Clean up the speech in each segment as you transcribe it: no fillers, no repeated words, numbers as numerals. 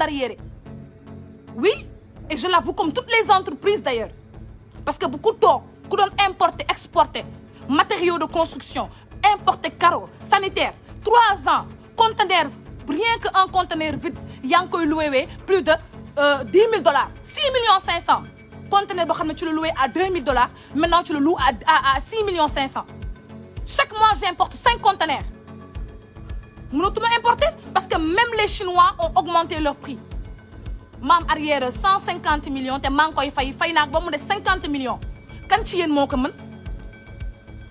d'arriéré. Oui, et je l'avoue comme toutes les entreprises d'ailleurs. Parce que beaucoup d'eau, qui doon importer, exporter, matériaux de construction, importer carreaux, sanitaires, 3 ans, conteneurs, rien qu'un conteneur vide, yaa ngi koy loué plus de $10 000, 6 500 000. Conteneur boo xam ne tu le loué à $2 000, maintenant tu le loues à 6 500 000. Chaque mois j'importe 5 conteneurs. Mënatuma importer parce que même les Chinois ont augmenté leur prix. Maam arrière 150 millions te maa ngi koy fay naa ba mu des 50 millions. Kan ci yéen moo ko mën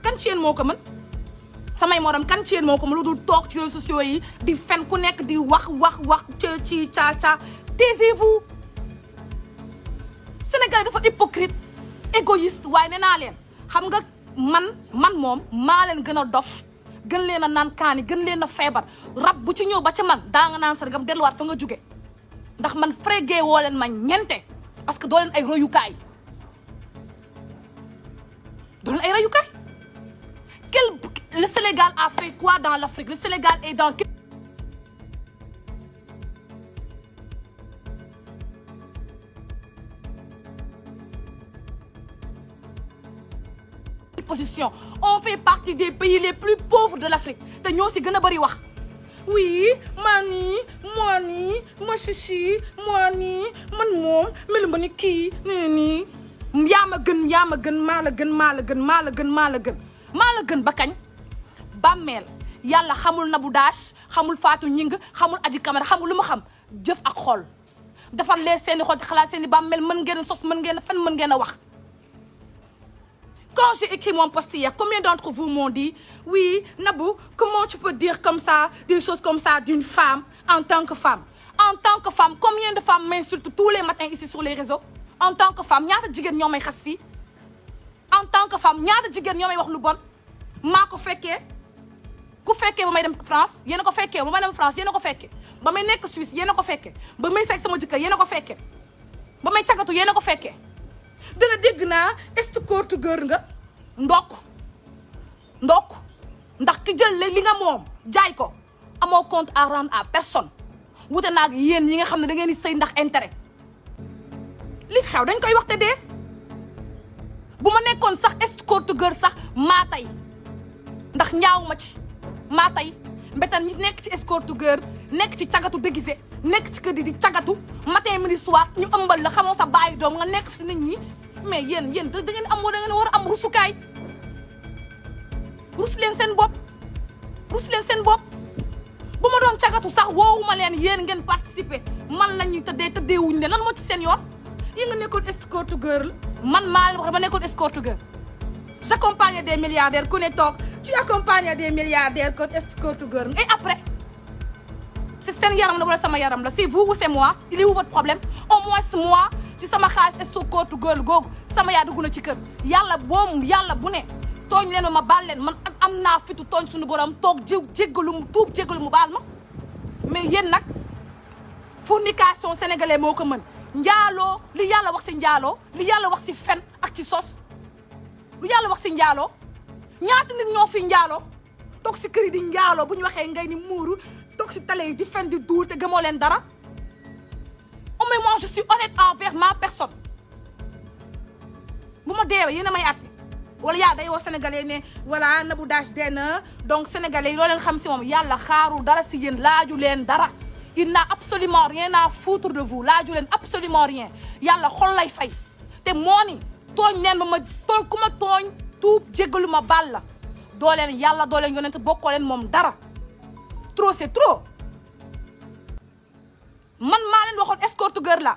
kan ci yéen moo ko mën samay morom kan ci yéen moo ko mën lu dul toog ci réseaux sociaux yi di fen ku nekk di wax ci ca taisez-vous. Sénégal dafa hypocrite égoïste waaye nee naa leen xam nga man moom maa leen gën a dof gën leen a naan kaani gën leen a feebar rab bu ci ñëw ba ca man daa nga naan sa nga delluwaat fa nga jóge ndax man frégué woo leen ma ñente parce que doo leen ay royukaay le Sénégal a fait quoi dans l'Afrique? Le Sénégal est dans quelle position? On fait partie des pays les plus pauvres de l'Afrique te ñoo si gën a bëri wax. Oui moi nii moi chichi moi nii man moom melu ma ni kii nii yaa ma gën maa la gën ba kañ bàmmeel yàlla xamul Nabou Dash xamul Fatou Ñing xamul Adji Camara xamul lu ma xam jëf ak xol defar leen seeni xol te xalaat seeni bàmmeel mën ngeen sos mën ngeen fen mën ngeen a wax. Quand j'ai écrit mon post hier, combien d'entre vous m'ont dit oui Nabou, comment tu peux dire comme ça des choses comme ça d'une femme en tant que femme? En tant que femme, combien de femmes m'insultent tous les matins ici sur les réseaux? En tant que femme, ñaata jigéen ñoo may xas fii? En tant que femme, ñaata jigéen ñoo may wax lu bon? Maa ko fekkee ku fekkee ba may dem France yéen a ko fekkee ba may dem France yéen a ko fekkee ba may nekk Suisse yéen a ko fekkee ba may seeg sama jëkkër yéen a ko fekkee ba may cagatu yéen a ko fekkee. danga dégg naa escorte girl nga ndokk ndax ki jël li nga moom jaay ko amoo compte à rendre à personne wute naag yéen ñi nga xam ne da ngeen di sëy ndax intérêt li xew dañ koy wax te dee bu ma nekkoon sax escorte girl sax maa tey ndax ñaaw ma ci maa tey mbetan ñi nekk ci escorte girl nekk ci cagatu déguisé nekk ci kër di cagatu matin midi soir ñu ëmbal la xamoo sa bàyyi doom nga nekk fi si nit ñi mais yéen da ngeen am da ngeen war a am rusukaay rus leen seen bopp bu ma doon cagatu sax woowuma leen yéen ngeen participer man la ñuy tëddee wuñ ne lan moo ci seen yoon yéen nga nekkoon escorte girl man maa leen wax ma nekkoon escorte girl j'accompagne des milliardaires ku ne toog tu accompagnes des milliardaires comme escorte girl et après c'est seen yaram la wala sama yaram la c'est vous ou c'est moi il est où votre problème au moins moi ci sama xaalis escorte girl googu sama yaa dugg na ci kër yàlla bu ne tooñ leen ma baal leen man am naa fitu tooñ suñu borom toog jéggalu mu baal ma mais yéen nag fornication sénégalais moo ko mën njaaloo li yàlla wax si njaaloo li yàlla wax si fen ak ci sos lu yàlla wax si njaaloo ñaata nit ñoo fi njaaloo toog si kër yi di njaaloo bu ñu waxee ngay ni muuru toog si télé yi di fen di duul te gëmoo leen dara mais moi je suis honnête envers ma personne bu ma deewee yéen a may àtte wala yaa day woo sénégalais ne voilà Nabou Dash dee na donc sénégalais yi loo leen xam si moom yàlla xaarul dara si yéen laaju leen dara il n'a absolument rien à foutre de vous laaju leen absolument rien yàlla xol lay fay te moo ni tooñ leen ma tooñ ku ma tooñ tuub jéggalu ma baal la doo leen yàlla doo leen yonent bokkoo leen moom dara trop c'est trop man maa leen waxoon escorte girl la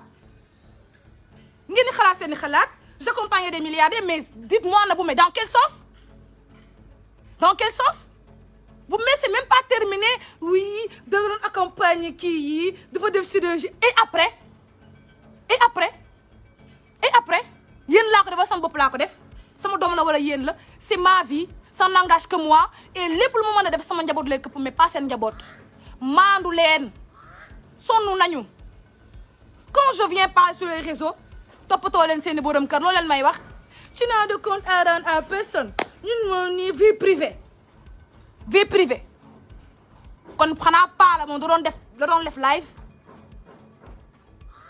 ngeen di xalaat seeni xalaat j'accompagne des milliardaires mais dites-moi Nabou mais dans quel sens vous me laissez même pas terminer oui da doon accompagner kii yi dafa def chirurgie et après yéen laa ko def sama bopp laa ko def sama doom la wala yéen la c'est ma vie ça n'engage que moi et lépp lu ma mën a def sama njaboot lay këpp mais pas seen njaboot maandu leen sonn nañu quand je viens parler sur les réseaux toppatoo leen seeni borom kër loolu leen may wax tu n'as de compte à rendre à personne ñun moo nii vie privée kon xanaa pas la moom da doon def live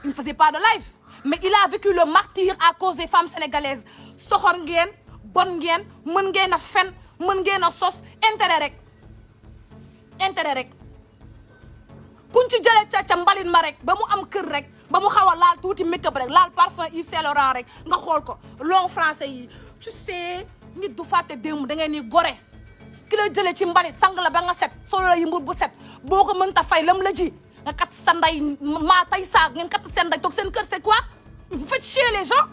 il ne faisait pas de live mais il a vécu le martyre à cause des femmes sénégalaises soxor ngeen bon ngeen mën ngeen a fen mën ngeen a sos intérêt rek kuñ ci jëlee ca mbalit ma rek ba mu am kër rek ba mu xaw a laal tuuti make-up rek laal parfum Yves Saint Laurent rek nga xool ko long français yi tu sais nit du fàtte démb da ngay ni gore ki la jëlee ci mbalit sang la ba nga set solo la yi mbur bu set boo ko mënta fay lam la ji nga kat sa nday maa tay saag ngeen kat seen nday toog seen kër c'est quoi vous faites chier les gens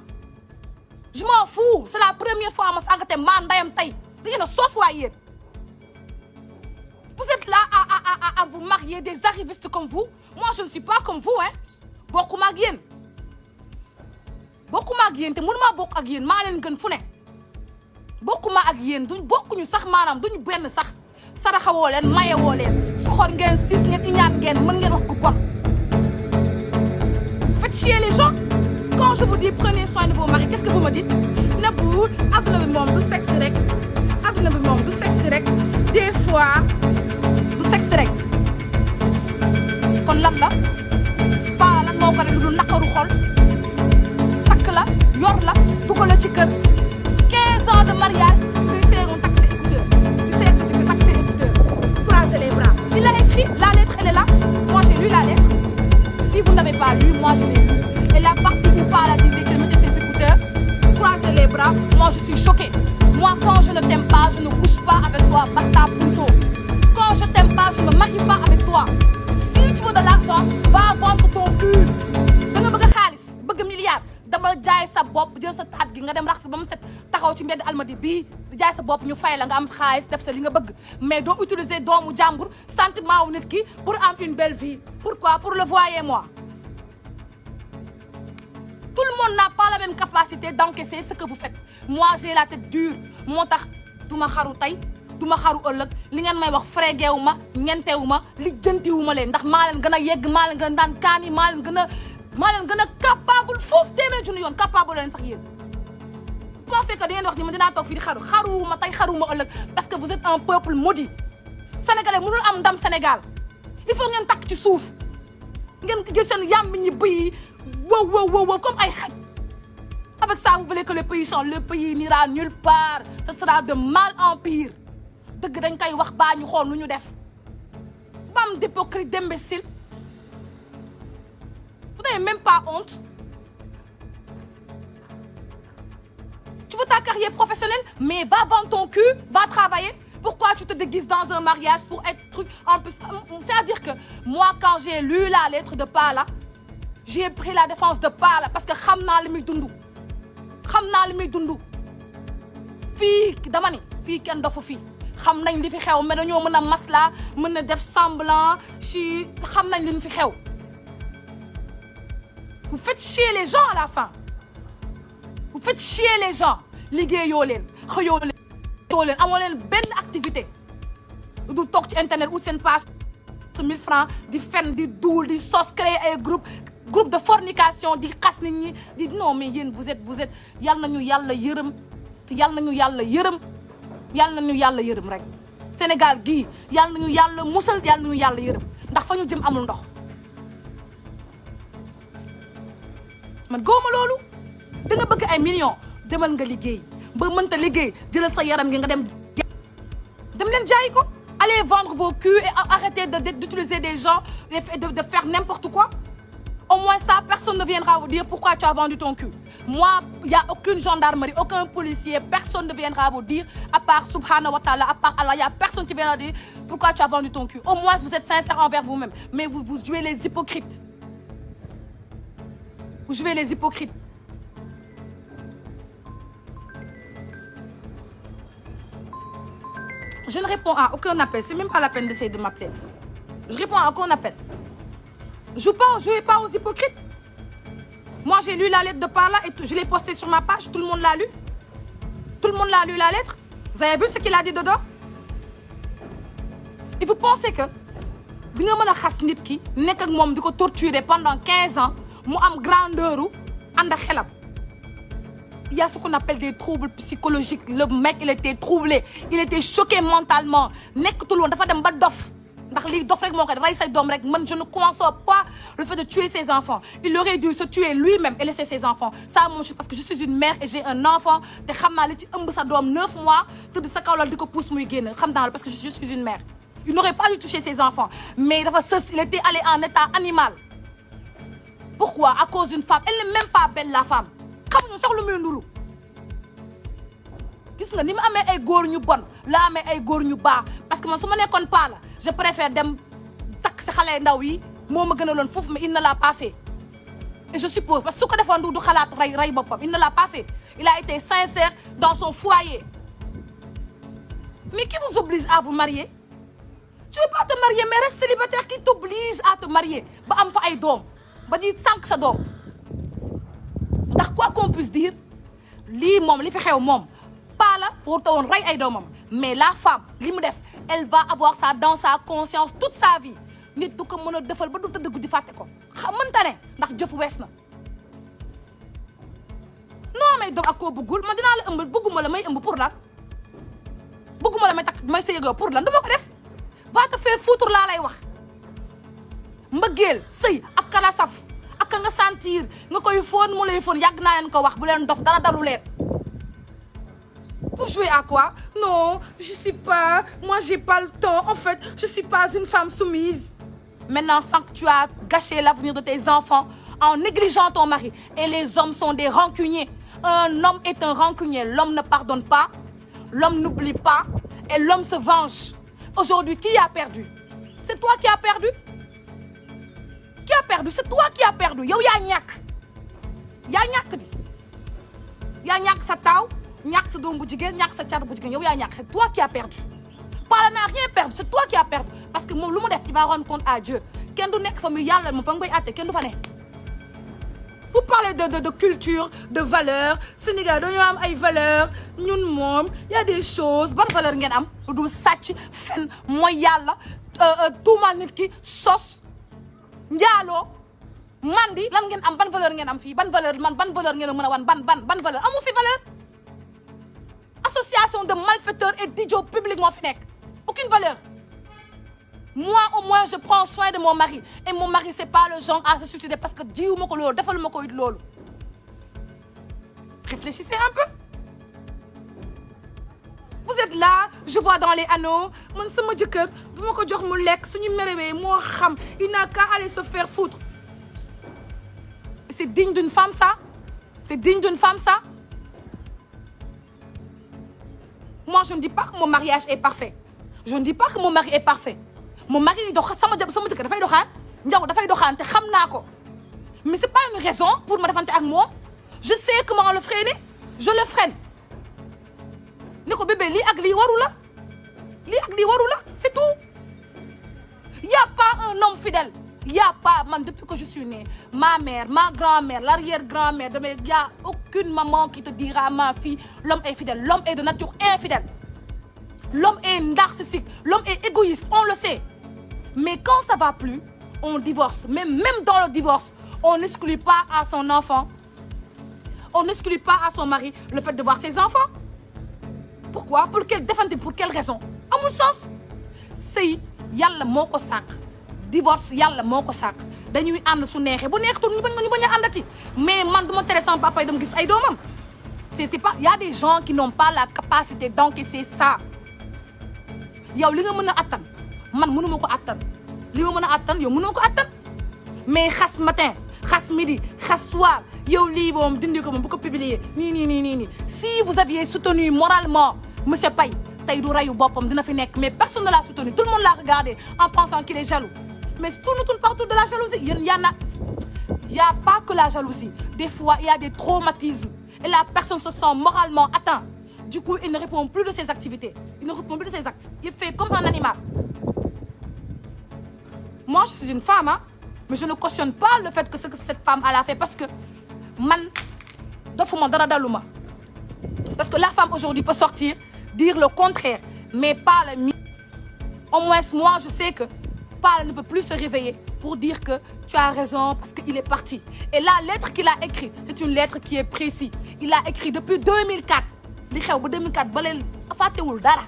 je m'en fous c'est la première fois ma sàggate maa ndayam tey da ngeen a soof waay yéen vous êtes là à vous marier des arrivistes comme vous moi je ne suis pas comme vous hein bokkuma ak yéen te mënuma bokk ak yéen maa leen gën fu ne bokkuma ak yéen duñ bokkuñu sax maanaam duñu benn sax saraxawoo leen mayewoo leen soxor ngeen siis ngeen iñaan ngeen mën ngeen wax ko bon vous faites chier les gens quand je vous dis prenez soin de vos maris qu'est-ce que vous me dites Nabou adduna bi moom du sexe rek adduna bi moom du sexe rek des fois du sexe rek kon lan la Paa lan moo ko def lu dul naqaru xol takk la yor la dugal la ci kër 15 ans de mariage tu sais on taxe écouteur tu sais que tu peux taxer écouteur croiser les bras il a écrit la lettre elle est là moi j'ai lu la lettre si vous n'avez pas lu moi je l'ai lu et la partie où Paa la disait qu'elle mettait ses écouteurs croiser les bras moi je suis choquée moi quand je ne t'aime pas je ne couche pas avec toi basta punto quand je t'aime pas je ne me marie pas avec toi si tu veux de l'argent va vendre ton cul da nga bëgg xaalis bëgg milliard dama jaay sa bopp jël sa taat gi nga dem rax ba mu set taxaw ci mbedd almadi bii di jaay sa bopp ñu fay la nga am xaalis def sa li nga bëgg mais doo utiliser doomu jàmbur sentiment wu nit ki pour am une belle vie pourquoi pour le voyez-moi tout le monde n'a pas la même capacité d'encaisser ce que vous faites moi j'ai la tête dure moo tax duma xaru tey duma xaru ëllëg li ngeen may wax frégeewu ma ñentewu ma lijjantiwu ma leen ndax maa leen gën a yegg maa leen gën a daan kaani maa leen gën a capable foofu téeméer junni yoon capable leen sax yéen pensez que da ngeen wax ni ma dinaa toog fii di xaruwuma tey xaruwuma ëllëg parce que vous êtes un peuple maudit sénégalais mënul am ndam Sénégal il faut ngeen takk ci suuf ngeen jël seen yàmbi ñi bëyi wow comme ay xaj avec ça vous voulez que le pays change le pays n'ira nulle part ce sera de mal en pire dëgg dañ koy wax baa ñu xool nu ñu def bam d'hypocrite d'imbécile vous n'avez même pas honte tu veux ta carrière professionnelle mais va vendre ton cul va travailler pourquoi tu te déguises dans un mariage pour être truc en plus c'est-à-dire que moi quand j'ai lu la lettre de Paa j'ai pris la défense de Paa parce que xam naa li muy dund fii dama ni fii kenn dofu fii xam nañ li fi xew mais dañoo mën a masla mën a def semblant ci xam nañ li fi xew vous faites chier les gens à la fin vous faites chier les gens liggéeyoo leen xëyoo leen amoo leen benn activité du toog ci internet ou seen passe 1000 francs di fen di duul di sos créer ay groupe de fornication di xas nit ñi di non mais yéen vous êtes yal nañu yàlla yërëm te yal nañu yàlla yërëm rek Sénégal gii yal nañu yàlla musal yal nañu yàlla yërëm ndax fa ñu jëm amul ndox man góoma loolu da nga bëgg ay millions demal nga liggéey ba mënta liggéey jëlal sa yaram gi nga dem leen jaayi ko allez vendre vos culs et arrêtez d'utiliser des gens et de faire n'importe quoi au moins ça personne ne viendra vous dire pourquoi tu as vendu ton cul moi il y a aucune gendarmerie aucun policier personne ne viendra vous dire à part subhanahu wa ta'ala à part Allah il y a personne qui viendra dire pourquoi tu as vendu ton cul au moins vous êtes sincère envers vous-même mais vous jouez les hypocrites vous jouez les hypocrites je ne réponds à aucun appel c'est même pas la peine d'essayer de m'appeler je réponds à aucun appel jouez pas aux hypocrites moi j'ai lu la lettre de Paa et je l'ai postée sur ma page tout le monde l'a lu la lettre vous avez vu ce qu'il a dit dedans et vous pensez que di nga mën a xas nit ki nekk ak moom di ko torturer pendant 15 ans mu am grandeur u ànd ak xelam il y a ce qu'on appelle des troubles psychologiques le mec il était troublé il était choqué mentalement nekkatul woon dafa dem ba dof ndax lii dof rek moo koy rey say doom rek man je ne conçois pas le fait de tuer ses enfants. Il aurait dû se tuer lui-même et laisser ses enfants. Ça moom parce que je suis une mère et j'ai un enfant te xam naa li ci ëmb sa doom 9 mois tëdd sa kaw lal di ko pousse muy génn xam naa la parce que je suis une mère. Il n'aurait pas dû toucher ses enfants mais dafa sës il était allé en état animal. Pourquoi? À cause d'une femme. Elle n'est même pas belle la femme. xamuñu sax lu muy nduru. gis nga ni mu amee ay góor ñu bon la amee ay góor ñu baax parce que man su ma nekkoon paa la je préfère dem takk si xale ndaw yi moo ma gënaloon foofu mais il ne l'a pas fait. Et je suppose parce que su ko defoon du xalaat rey boppam il ne l'a pas fait. Il a été sincère dans son foyer. Mais qui vous oblige à vous marier? Tu veux pas te marier mais reste célibataire. Qui t'oblige à te marier ba am fa ay doom ba di sànq sa doom ndax quoi qu'on puisse dire lii moom li fi xew moom pas la warut a woon rey ay doomam mais la femme li mu def elle va avoir ça dans sa conscience toute sa vie nit du ko mën a defal ba du tëdd guddi fàtte ko xamante ne ndax jëf wees na. noo may doom ak koo bëggul man dinaa la ëmb bëgguma la may ëmb pour lan bëgguma la may takk may sëy ak pour lan du ma ko def va te faire foutre laa lay wax. mbëggeel sëy ak kala saf ak nga sentir nga koy foon mu lay foon yàgg naa leen ko wax bu leen dof dara dalu leen. Vous jouez à quoi? Non, je sais pas. Moi, j'ai pas le temps. En fait, je suis pas une femme soumise. Maintenant, sans que tu as gâché l'avenir de tes enfants en négligeant ton mari. Et les hommes sont des rancuniers. Un homme est un rancunier. L'homme ne pardonne pas. L'homme n'oublie pas. Et l'homme se venge. Aujourd'hui, qui a perdu? C'est toi qui as perdu? Qui a perdu? C'est toi qui as perdu. Yow yaa ñàkk. Yaa ñàkk di. Yaa ñàkk sa taaw. ñàkk sa doom bu jigéen ñàkk sa caat bu jigéen yow yaa ñàkk c'est toi qui as perdu. Pala n'a rien perdu c'est toi qui as perdu parce que moom lu mu def il va rendre compte à Dieu kenn du nekk famille yàlla moom fa nga koy àtte kenn du fa ne. Vous parlez de culture de valeur Sénégal dañoo am ay valeurs ñun moom y a des choses ban valeur ngeen am du sàcc fen mooy yàlla tuumal nit ki sos njaaloo mandi lan ngeen am ban valeur ngeen am fii ban valeur ban valeur ngeen mën a wan ban valeur amu fi valeur. Association de malfaiteurs et d'idiots publics moo fi nekk aucune valeur. Moi au moins je prends soin de mon mari et mon mari c'est pas le genre à se suicider parce que jiwu ma ko loolu defal ma ko it loolu. Réfléchissez un peu. Vous êtes là je vois dans les anneaux man sama jëkkër du ma ko jox mu lekk suñu merewee moo xam il n'a qu'à aller se faire foutre. C'est digne d'une femme ça? C'est digne d'une femme ça? Moi, je ne dis pas que mon mariage est parfait. Je ne dis pas que mon mari est parfait. Mon mari dox sama jëkkër dafay doxaan njaw dafay doxaan te xam naa ko. Mais c'est pas une raison pour ma defante ak moom. Je sais comment le freiner. Je le freine. Ne ko bébé lii ak lii waru la. Lii ak lii waru la, c'est tout. Il y a pas un homme fidèle. Il y a pas man depuis que je suis née, ma mère, ma grand-mère, l'arrière-grand-mère, il y a aucune maman qui te dira ma fille, l'homme est fidèle. L'homme est de nature infidèle. L'homme est narcissique, l'homme est égoïste, on le sait. Mais quand ça va plus, on divorce. Mais même dans le divorce, on n'exclut pas à son enfant, on n'exclut pas à son mari le fait de voir ses enfants. Pourquoi? Pour quelle raison? Amul sens. Sëy Yàlla moo ko sàkk. Divorce yàlla moo ko sàkk dañuy ànd su neexee bu neexatul ñu bañ a àndati mais man du ma tere sama papa yi dem gis ay doomam c'est pas y a des gens qui n'ont pas la capacité d'encaisser ça. yow li nga mën a attan man mënuma ko attan li ma mën a attan yow mënoo ko attan mais xas matin xas midi xas soir yow lii moom dindi ko moom bu ko publier nii. Si vous aviez soutenu moralement monsieur Paye tey du rayu boppam dina fi nekk mais personne ne l'a soutenu tout le monde l'a regardé en pensant qu'il est jaloux. Mais tout ne tourne pas autour de la jalousie. Il y a pas que la jalousie. Des fois, il y a des traumatismes. Et la personne se sent moralement atteinte. Du coup, il ne répond plus de ses activités. Il ne répond plus de ses actes. Il fait comme un animal. Moi, je suis une femme, hein, mais je ne cautionne pas le fait que ce que cette femme elle a fait parce que man, dofuma dara daluma. Parce que la femme aujourd'hui peut sortir, dire le contraire, mais pas le mien. Au moins, moi, je sais que Paul ne peut plus se réveiller pour dire que tu as raison parce qu'il est parti. Et la lettre qu'il a écrite, c'est une lettre qui est précise. Il a écrit depuis 2004. Li xew ba 2004 ba leen fàttewul dara.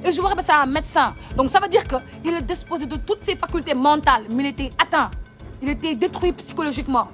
Et je vous rappelle, c'est un médecin. Donc ça veut dire qu'il est disposé de toutes ses facultés mentales, mais il était atteint. Il était détruit psychologiquement.